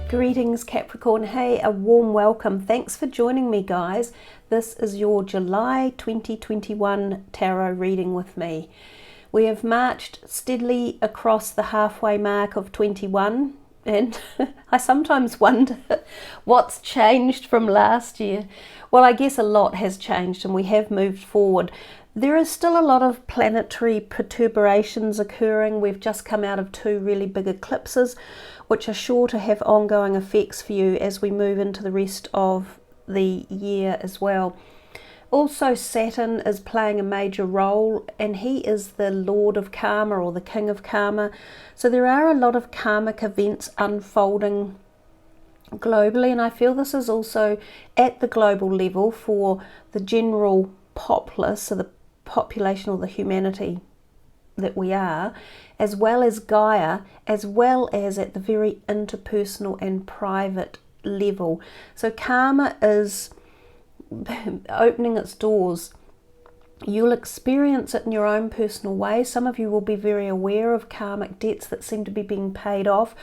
Greetings Capricorn, hey, a warm welcome. Thanks for joining me guys. This is your July 2021 tarot reading with me. We have marched steadily across the halfway mark of 21 and I sometimes wonder what's changed from last year. Well, I guess a lot has changed and we have moved forward. There is still a lot of planetary perturbations occurring. We've just come out of two really big eclipses, which are sure to have ongoing effects for you as we move into the rest of the year as well. Also, Saturn is playing a major role, and he is the Lord of Karma, or the King of Karma. So there are a lot of karmic events unfolding globally, and I feel this is also at the global level for the general populace, so the population or the humanity that we are, as well as Gaia, as well as at the very interpersonal and private level. So karma is opening its doors. You'll experience it in your own personal way. Some of you will be very aware of karmic debts that seem to be being paid off,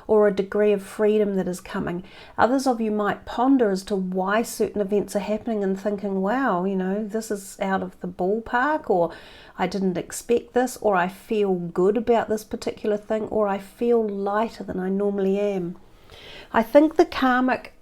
or a degree of freedom that is coming. Others of you might ponder as to why certain events are happening and thinking, wow, you know, this is out of the ballpark, or I didn't expect this, or I feel good about this particular thing, or I feel lighter than I normally am. I think the karmic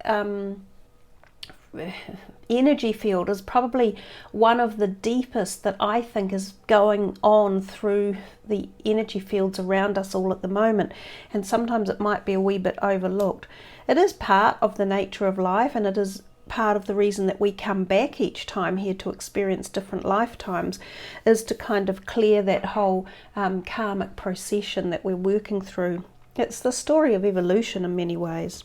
energy field is probably one of the deepest that I think is going on through the energy fields around us all at the moment, and sometimes it might be a wee bit overlooked. It is part of the nature of life, and it is part of the reason that we come back each time here to experience different lifetimes, is to kind of clear that whole karmic procession that we're working through. It's the story of evolution in many ways.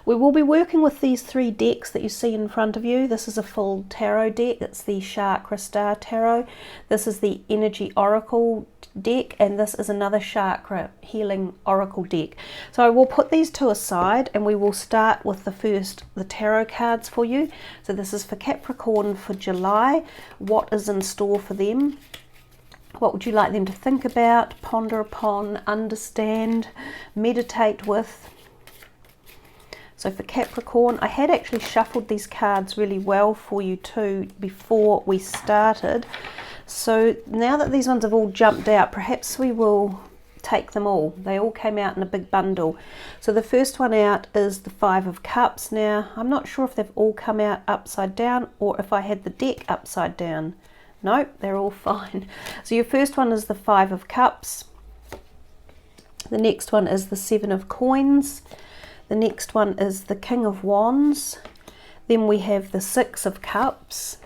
We will be working with these three decks that you see in front of you. This is a full tarot deck. It's the Chakra Star Tarot. This is the Energy Oracle deck, and this is another Chakra Healing Oracle deck. So I will put these two aside and we will start with the tarot cards for you. So this is for Capricorn for July. What is in store for them? What would you like them to think about, ponder upon, understand, meditate with? So for Capricorn, I had actually shuffled these cards really well for you too before we started. So now that these ones have all jumped out, perhaps we will take them all. They all came out in a big bundle. So the first one out is the Five of Cups. Now, I'm not sure if they've all come out upside down or if I had the deck upside down. Nope, they're all fine. So your first one is the Five of Cups. The next one is the Seven of Coins. The next one is the King of Wands. Then we have the Six of Cups.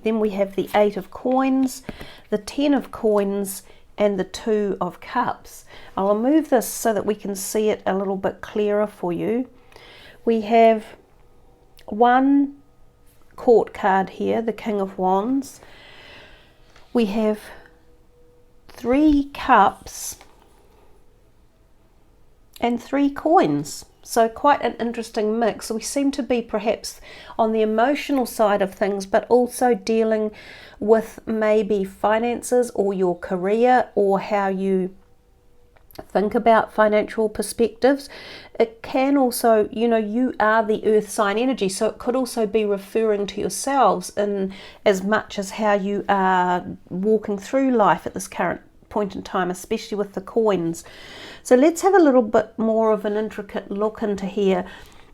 Then we have the Eight of Coins, the Ten of Coins, and the Two of Cups. I'll move this so that we can see it a little bit clearer for you. We have one court card here, the King of Wands. We have three cups and three coins. So quite an interesting mix. We seem to be perhaps on the emotional side of things, but also dealing with maybe finances or your career or how you think about financial perspectives. It can also, you know, you are the earth sign energy, so it could also be referring to yourselves in as much as how you are walking through life at this current point in time, especially with the coins. So let's have a little bit more of an intricate look into here.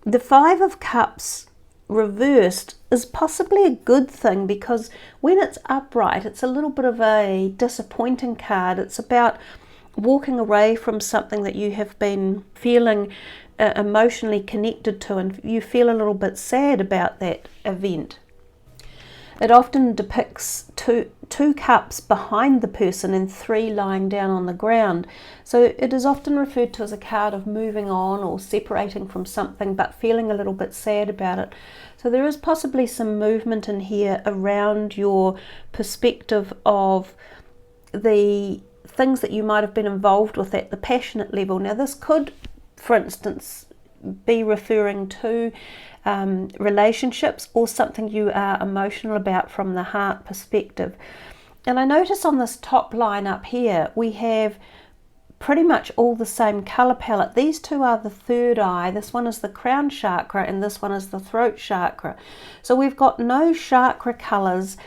The Five of Cups reversed is possibly a good thing, because when it's upright, it's a little bit of a disappointing card. It's about walking away from something that you have been feeling emotionally connected to, and you feel a little bit sad about that event. It often depicts two cups behind the person and three lying down on the ground. So it is often referred to as a card of moving on or separating from something, but feeling a little bit sad about it. So there is possibly some movement in here around your perspective of the things that you might have been involved with at the passionate level. Now this could, for instance, be referring to relationships or something you are emotional about from the heart perspective. And I notice on this top line up here we have pretty much all the same color palette. These two are the third eye. This one is the crown chakra and this one is the throat chakra. So we've got no chakra colors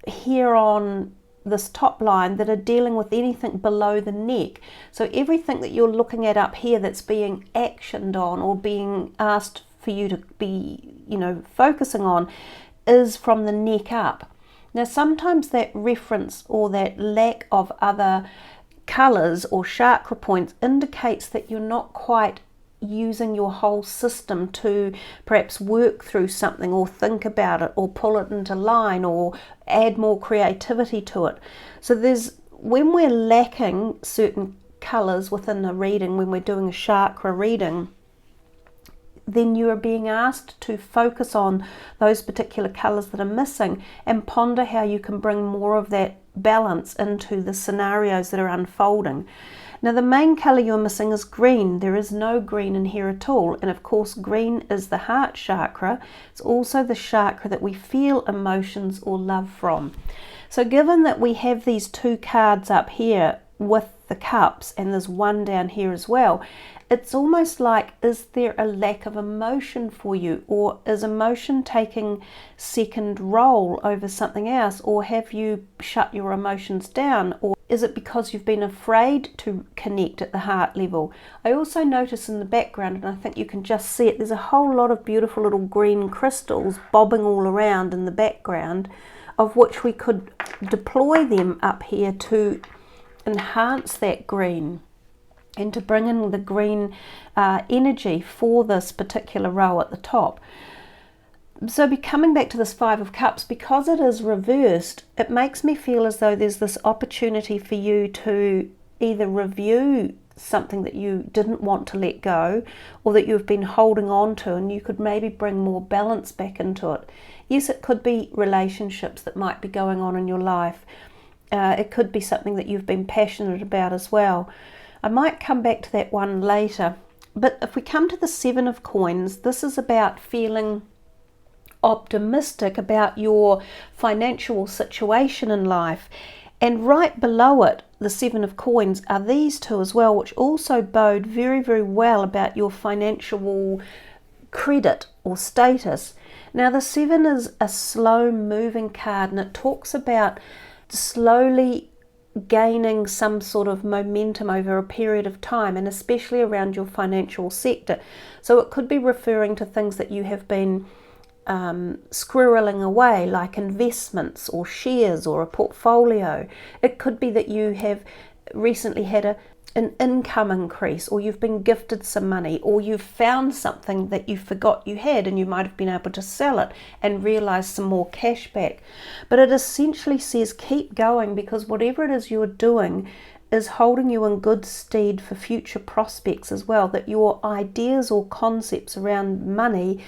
here on this top line that are dealing with anything below the neck. So everything that you're looking at up here that's being actioned on or being asked for you to be, focusing on is from the neck up. Now sometimes that reference or that lack of other colors or chakra points indicates that you're not quite using your whole system to perhaps work through something or think about it or pull it into line or add more creativity to it. So when we're lacking certain colors within a reading, when we're doing a chakra reading, then you are being asked to focus on those particular colors that are missing and ponder how you can bring more of that balance into the scenarios that are unfolding. Now the main color you're missing is green. There is no green in here at all, and of course green is the heart chakra. It's also the chakra that we feel emotions or love from. So given that we have these two cards up here with the cups and there's one down here as well, it's almost like, is there a lack of emotion for you, or is emotion taking second role over something else, or have you shut your emotions down, or is it because you've been afraid to connect at the heart level? I also notice in the background, and I think you can just see it, there's a whole lot of beautiful little green crystals bobbing all around in the background, of which we could deploy them up here to enhance that green and to bring in the green energy for this particular row at the top. So coming back to this Five of Cups, because it is reversed, it makes me feel as though there's this opportunity for you to either review something that you didn't want to let go or that you've been holding on to, and you could maybe bring more balance back into it. Yes, it could be relationships that might be going on in your life. It could be something that you've been passionate about as well. I might come back to that one later. But if we come to the Seven of Coins, this is about feeling optimistic about your financial situation in life. And right below it, the Seven of Coins, are these two as well, which also bode very, very well about your financial credit or status. Now the Seven is a slow moving card, and it talks about slowly gaining some sort of momentum over a period of time, and especially around your financial sector. So it could be referring to things that you have been squirreling away, like investments or shares or a portfolio. It could be that you have recently had an income increase, or you've been gifted some money, or you've found something that you forgot you had and you might have been able to sell it and realize some more cash back. But it essentially says keep going, because whatever it is you're doing is holding you in good stead for future prospects as well, that your ideas or concepts around money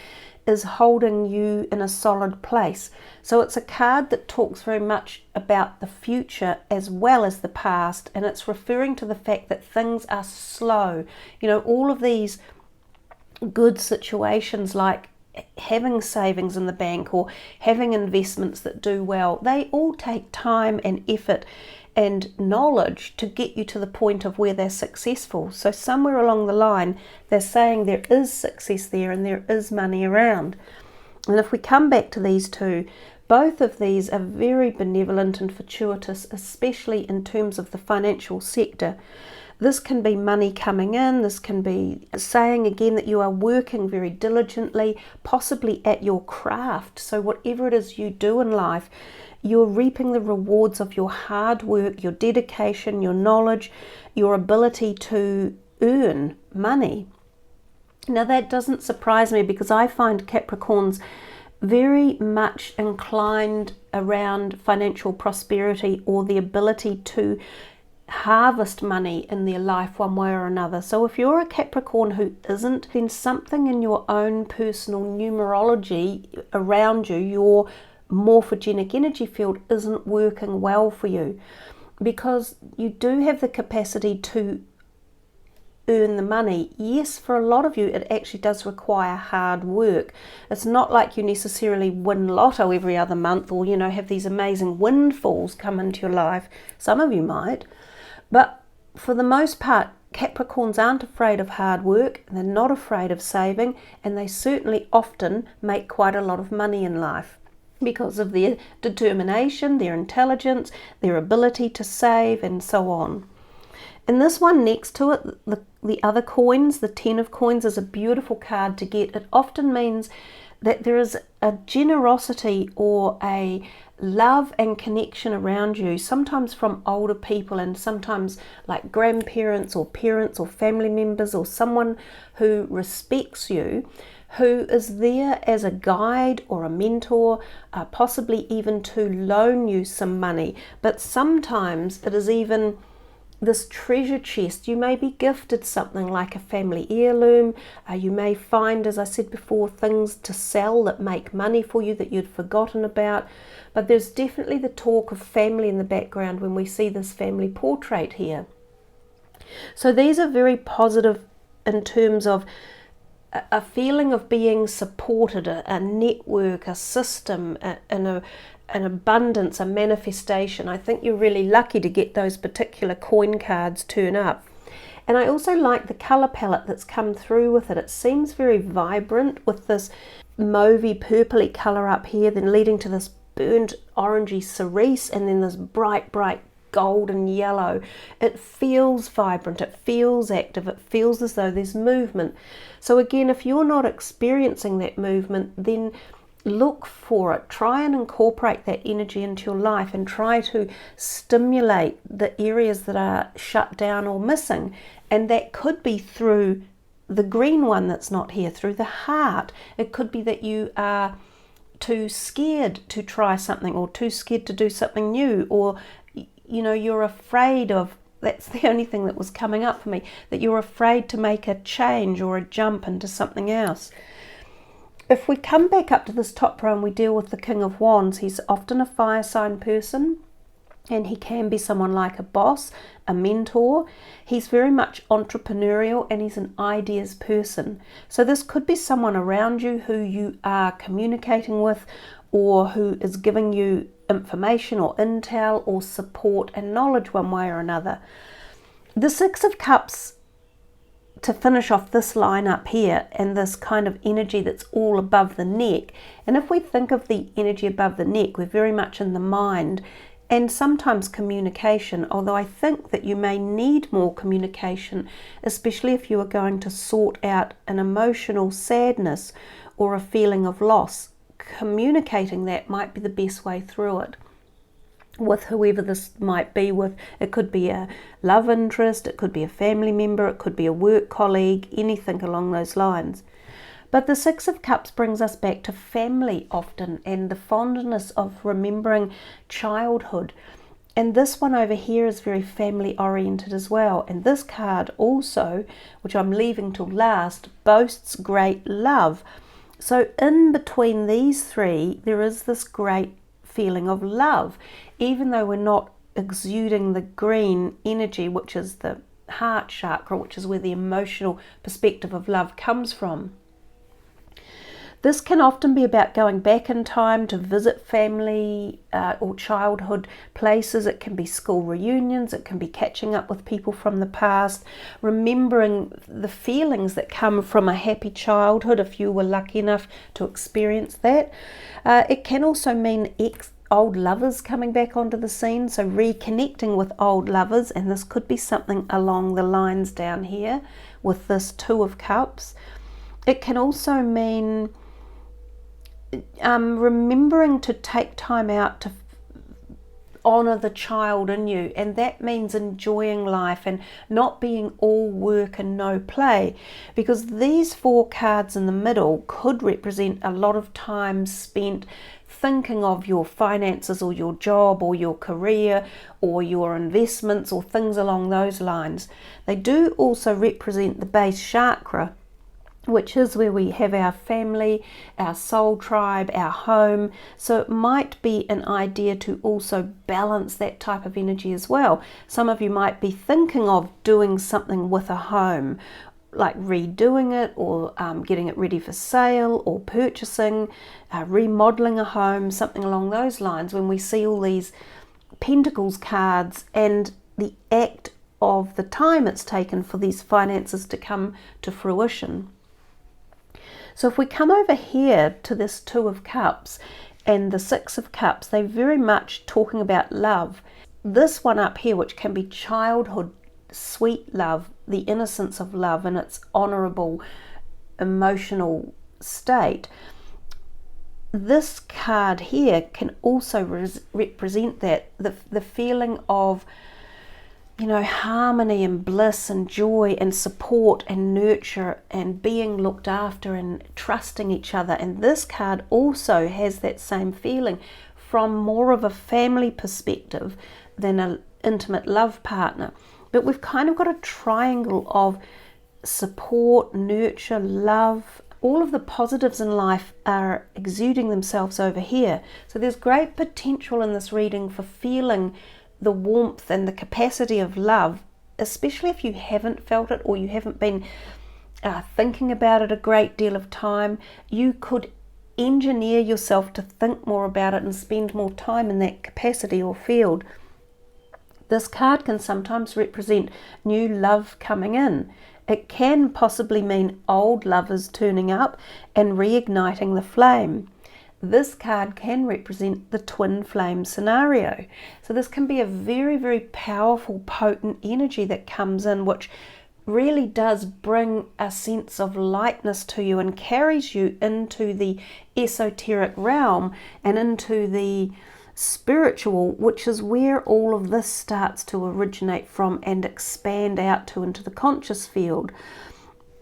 is holding you in a solid place. So it's a card that talks very much about the future as well as the past, and it's referring to the fact that things are slow. All of these good situations like having savings in the bank or having investments that do well, they all take time and effort and knowledge to get you to the point of where they're successful. So somewhere along the line, they're saying there is success there and there is money around. And if we come back to these two, both of these are very benevolent and fortuitous, especially in terms of the financial sector. This can be money coming in, this can be saying again that you are working very diligently, possibly at your craft. So whatever it is you do in life, you're reaping the rewards of your hard work, your dedication, your knowledge, your ability to earn money. Now that doesn't surprise me, because I find Capricorns very much inclined around financial prosperity or the ability to harvest money in their life one way or another. So if you're a Capricorn who isn't, then something in your own personal numerology around you, your morphogenic energy field, isn't working well for you, because you do have the capacity to earn the money. Yes, for a lot of you it actually does require hard work. It's not like you necessarily win lotto every other month, or have these amazing windfalls come into your life. Some of you might, but for the most part, Capricorns aren't afraid of hard work, they're not afraid of saving, and they certainly often make quite a lot of money in life because of their determination, their intelligence, their ability to save, and so on. And this one next to it, the other coins, the 10 of coins, is a beautiful card to get. It often means that there is a generosity or a love and connection around you, sometimes from older people and sometimes like grandparents or parents or family members or someone who respects you, who is there as a guide or a mentor, possibly even to loan you some money. But sometimes it is even this treasure chest. You may be gifted something like a family heirloom. You may find, as I said before, things to sell that make money for you that you'd forgotten about. But there's definitely the talk of family in the background when we see this family portrait here. So these are very positive in terms of a feeling of being supported, a network, a system, an abundance, a manifestation. I think you're really lucky to get those particular coin cards turn up. And I also like the colour palette that's come through with it. It seems very vibrant with this mauvey purpley colour up here, then leading to this burnt orangey cerise, and then this bright golden yellow. It feels vibrant, it feels active, it feels as though there's movement. So again, if you're not experiencing that movement, then look for it. Try and incorporate that energy into your life and try to stimulate the areas that are shut down or missing. And that could be through the green one that's not here, through the heart. It could be that you are too scared to try something, or too scared to do something new, or you're afraid of, that's the only thing that was coming up for me, that you're afraid to make a change or a jump into something else. If we come back up to this top row and we deal with the King of Wands, he's often a fire sign person, and he can be someone like a boss, a mentor. He's very much entrepreneurial, and he's an ideas person. So this could be someone around you who you are communicating with, or who is giving you information or intel or support and knowledge one way or another. The Six of Cups, to finish off this line up here, and this kind of energy that's all above the neck. And if we think of the energy above the neck, we're very much in the mind and sometimes communication, although I think that you may need more communication, especially if you are going to sort out an emotional sadness or a feeling of loss. Communicating that might be the best way through it with whoever this might be with. It could be a love interest, it could be a family member, it could be a work colleague, anything along those lines. But the Six of Cups brings us back to family often, and the fondness of remembering childhood. And this one over here is very family oriented as well. And this card also, which I'm leaving till last, boasts great love. So in between these three, there is this great feeling of love, even though we're not exuding the green energy, which is the heart chakra, which is where the emotional perspective of love comes from. This can often be about going back in time to visit family or childhood places. It can be school reunions, it can be catching up with people from the past, remembering the feelings that come from a happy childhood if you were lucky enough to experience that. It can also mean old lovers coming back onto the scene, so reconnecting with old lovers, and this could be something along the lines down here with this Two of Cups. It can also mean remembering to take time out to honor the child in you, and that means enjoying life and not being all work and no play, because these four cards in the middle could represent a lot of time spent thinking of your finances or your job or your career or your investments or things along those lines. They do also represent the base chakra, which is where we have our family, our soul tribe, our home. So it might be an idea to also balance that type of energy as well. Some of you might be thinking of doing something with a home, like redoing it or getting it ready for sale or purchasing, remodeling a home, something along those lines. When we see all these Pentacles cards and the act of the time it's taken for these finances to come to fruition. So if we come over here to this Two of Cups and the Six of Cups, they're very much talking about love. This one up here, which can be childhood, sweet love, the innocence of love in its honourable emotional state. This card here can also represent that, the feeling of, you know, harmony and bliss and joy and support and nurture and being looked after and trusting each other. And this card also has that same feeling from more of a family perspective than an intimate love partner. But we've kind of got a triangle of support, nurture, love. All of the positives in life are exuding themselves over here. So there's great potential in this reading for feeling the warmth and the capacity of love, especially if you haven't felt it or you haven't been thinking about it a great deal of time. You could engineer yourself to think more about it and spend more time in that capacity or field. This card can sometimes represent new love coming in. It can possibly mean old lovers turning up and reigniting the flame. This card can represent the twin flame scenario. So this can be a very, very powerful, potent energy that comes in, which really does bring a sense of lightness to you and carries you into the esoteric realm and into the spiritual, which is where all of this starts to originate from and expand out to into the conscious field.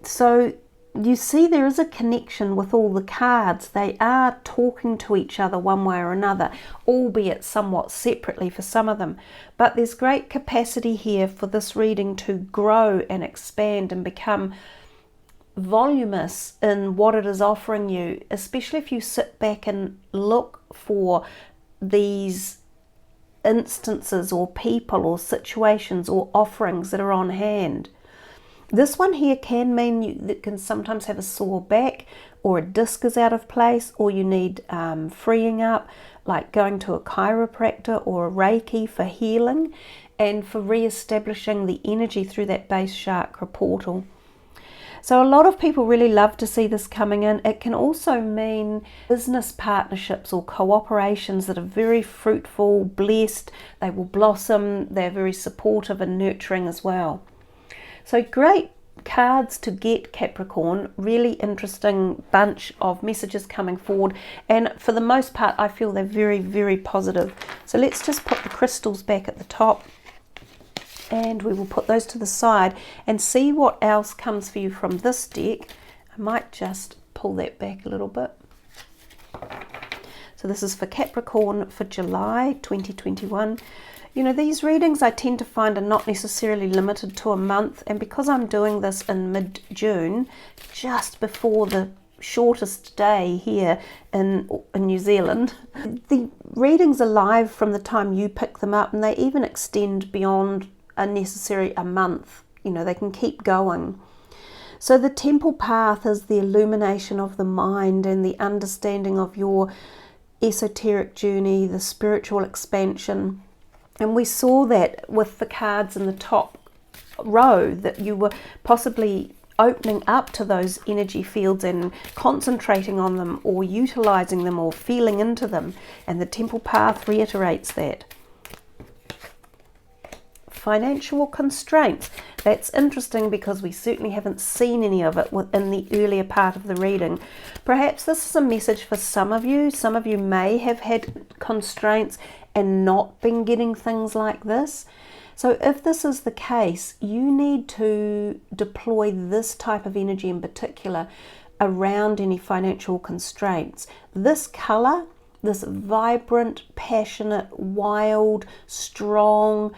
So you see there is a connection with all the cards. They are talking to each other one way or another, albeit somewhat separately for some of them. But there's great capacity here for this reading to grow and expand and become voluminous in what it is offering you, especially if you sit back and look for these instances or people or situations or offerings that are on hand. This one here can mean you can sometimes have a sore back, or a disc is out of place, or you need freeing up, like going to a chiropractor or a Reiki for healing and for re-establishing the energy through that base chakra portal. So a lot of people really love to see this coming in. It can also mean business partnerships or cooperations that are very fruitful, blessed. They will blossom. They're very supportive and nurturing as well. So great cards to get, Capricorn. Really interesting bunch of messages coming forward. And for the most part, I feel they're very, very positive. So let's just put the crystals back at the top. And we will put those to the side and see what else comes for you from this deck. I might just pull that back a little bit. So this is for Capricorn for July 2021. You know, these readings I tend to find are not necessarily limited to a month. And because I'm doing this in mid-June, just before the shortest day here in New Zealand, the readings are live from the time you pick them up, and they even extend beyond a month. You know, they can keep going. So the temple path is the illumination of the mind and the understanding of your esoteric journey, the spiritual expansion. And we saw that with the cards in the top row, that you were possibly opening up to those energy fields and concentrating on them or utilizing them or feeling into them. And the temple path reiterates that. Financial constraints. That's interesting because we certainly haven't seen any of it within the earlier part of the reading. Perhaps this is a message for some of you. Some of you may have had constraints and not been getting things like this. So if this is the case, you need to deploy this type of energy in particular around any financial constraints. This color, this vibrant, passionate, wild, strong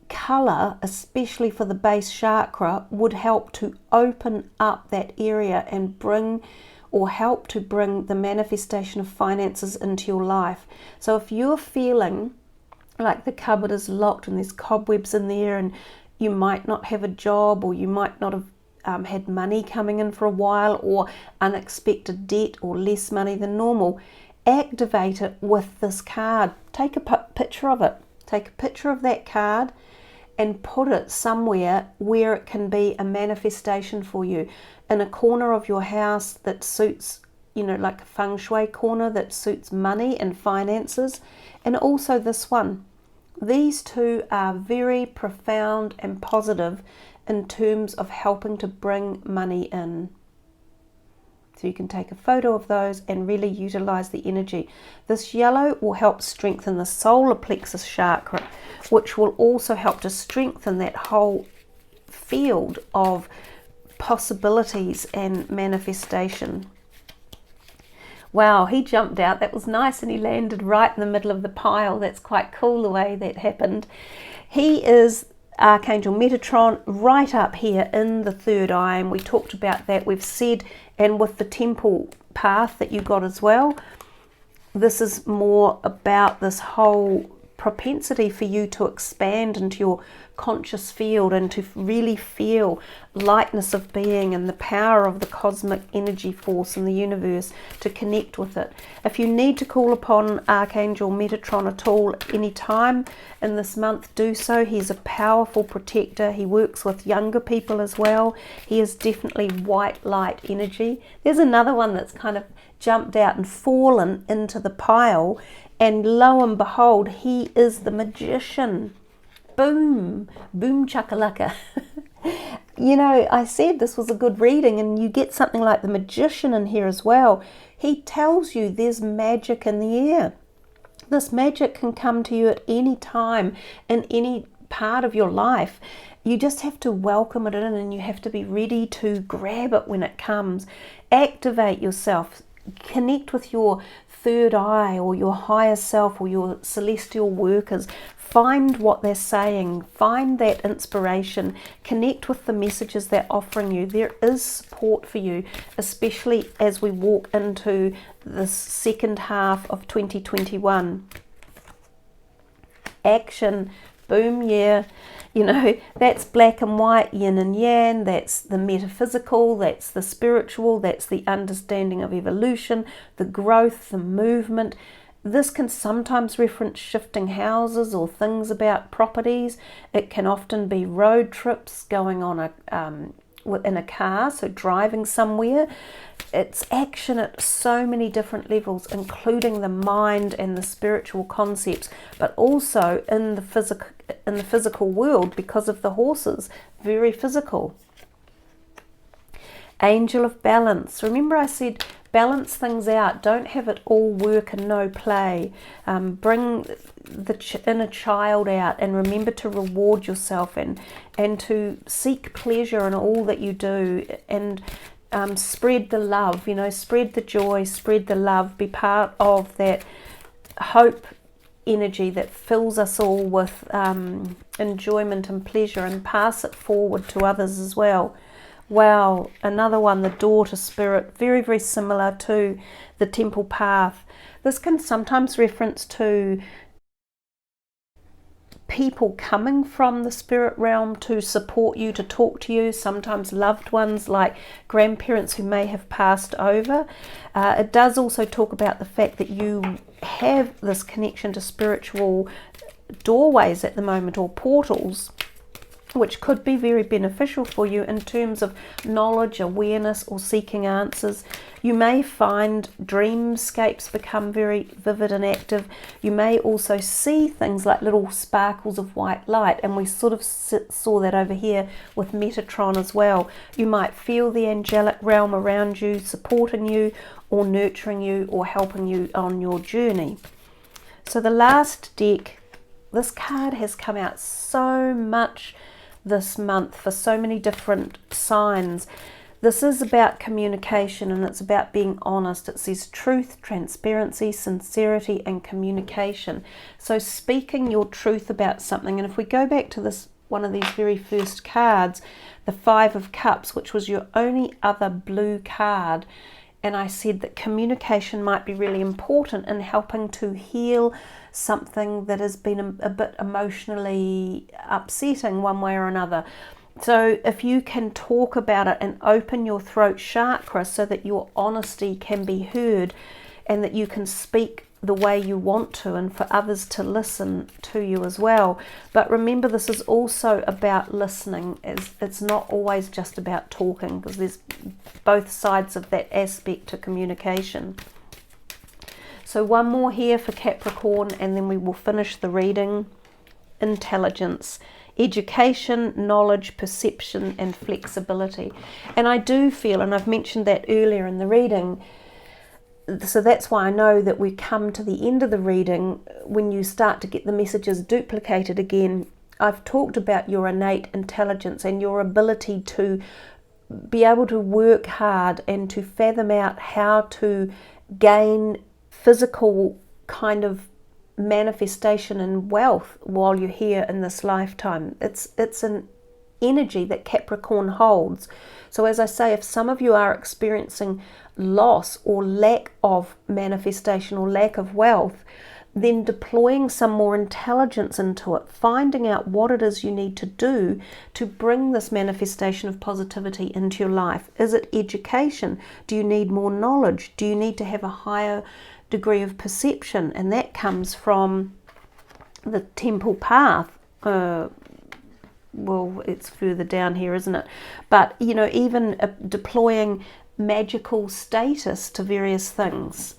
color, especially for the base chakra, would help to open up that area and bring, or help to bring, the manifestation of finances into your life. So if you're feeling like the cupboard is locked and there's cobwebs in there and you might not have a job, or you might not have had money coming in for a while, or unexpected debt or less money than normal, activate it with this card. Take a picture of it. Take a picture of that card and put it somewhere where it can be a manifestation for you, in a corner of your house that suits, you know, like a feng shui corner that suits money and finances. And also this one. These two are very profound and positive in terms of helping to bring money in. So you can take a photo of those and really utilize the energy. This yellow will help strengthen the solar plexus chakra, which will also help to strengthen that whole field of possibilities and manifestation. Wow, he jumped out. That was nice, and he landed right in the middle of the pile. That's quite cool the way that happened. He is Archangel Metatron right up here in the third eye, and we talked about that. We've said, and with the temple path that you got as well, this is more about this whole propensity for you to expand into your conscious field and to really feel lightness of being and the power of the cosmic energy force in the universe, to connect with it. If you need to call upon Archangel Metatron at all any time in this month, do so. He's a powerful protector. He works with younger people as well. He is definitely white light energy. There's another one that's kind of jumped out and fallen into the pile, and lo and behold, he is the magician. Boom, boom chakalaka. You know, I said this was a good reading, and you get something like the magician in here as well. He tells you there's magic in the air. This magic can come to you at any time in any part of your life. You just have to welcome it in, and you have to be ready to grab it when it comes. Activate yourself. Connect with your third eye or your higher self or your celestial workers. Find what they're saying. Find that inspiration. Connect with the messages they're offering you. There is support for you, especially as we walk into the second half of 2021. Action. Boom, yeah. You know, that's black and white, yin and yang. That's the metaphysical, that's the spiritual, that's the understanding of evolution, the growth, the movement. This can sometimes reference shifting houses or things about properties. It can often be road trips, going on in a car, so driving somewhere. It's action at so many different levels, including the mind and the spiritual concepts, but also in the physical world, because of the horses, very physical. Angel of balance. Remember I said balance things out. Don't have it all work and no play. Bring the inner child out, and remember to reward yourself and to seek pleasure in all that you do, and spread the love, you know, spread the joy, spread the love. Be part of that hope energy that fills us all with enjoyment and pleasure, and pass it forward to others as well. Wow, another one, the daughter spirit, very, very similar to the temple path. This can sometimes reference to people coming from the spirit realm to support you, to talk to you, sometimes loved ones like grandparents who may have passed over. It does also talk about the fact that you have this connection to spiritual doorways at the moment, or portals, which could be very beneficial for you in terms of knowledge, awareness, or seeking answers. You may find dreamscapes become very vivid and active. You may also see things like little sparkles of white light, and we sort of saw that over here with Metatron as well. You might feel the angelic realm around you, supporting you, or nurturing you, or helping you on your journey. So the last deck, this card has come out so much this month for so many different signs. This is about communication, and it's about being honest. It says truth, transparency, sincerity, and communication. So speaking your truth about something. And if we go back to this, one of these very first cards, the Five of Cups, which was your only other blue card, and I said that communication might be really important in helping to heal something that has been a bit emotionally upsetting one way or another. So if you can talk about it and open your throat chakra so that your honesty can be heard, and that you can speak the way you want to, and for others to listen to you as well. But remember, this is also about listening. It's not always just about talking, because there's both sides of that aspect to communication. So one more here for Capricorn, and then we will finish the reading. Intelligence, education, knowledge, perception, and flexibility. And I do feel, and I've mentioned that earlier in the reading, so that's why I know that we come to the end of the reading when you start to get the messages duplicated again. I've talked about your innate intelligence and your ability to be able to work hard and to fathom out how to gain physical kind of manifestation and wealth while you're here in this lifetime. It's an energy that Capricorn holds. So as I say, if some of you are experiencing loss or lack of manifestation or lack of wealth, then deploying some more intelligence into it, finding out what it is you need to do to bring this manifestation of positivity into your life. Is it education? Do you need more knowledge? Do you need to have a higher degree of perception? And that comes from the temple path. Well, it's further down here, isn't it? But, you know, even deploying magical status to various things.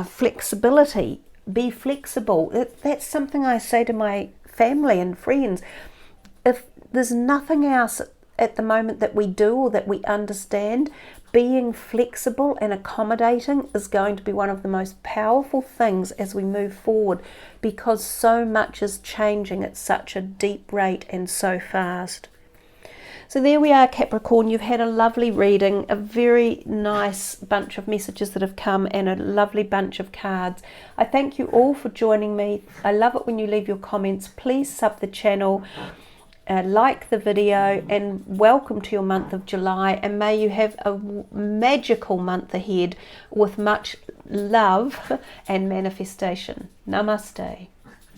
Flexibility. Be flexible. That's something I say to my family and friends. If there's nothing else at the moment that we do or that we understand, being flexible and accommodating is going to be one of the most powerful things as we move forward, because so much is changing at such a deep rate and so fast. So there we are, Capricorn. You've had a lovely reading, a very nice bunch of messages that have come, and a lovely bunch of cards. I thank you all for joining me. I love it when you leave your comments. Please sub the channel, like the video, and welcome to your month of July. And may you have a magical month ahead with much love and manifestation. Namaste.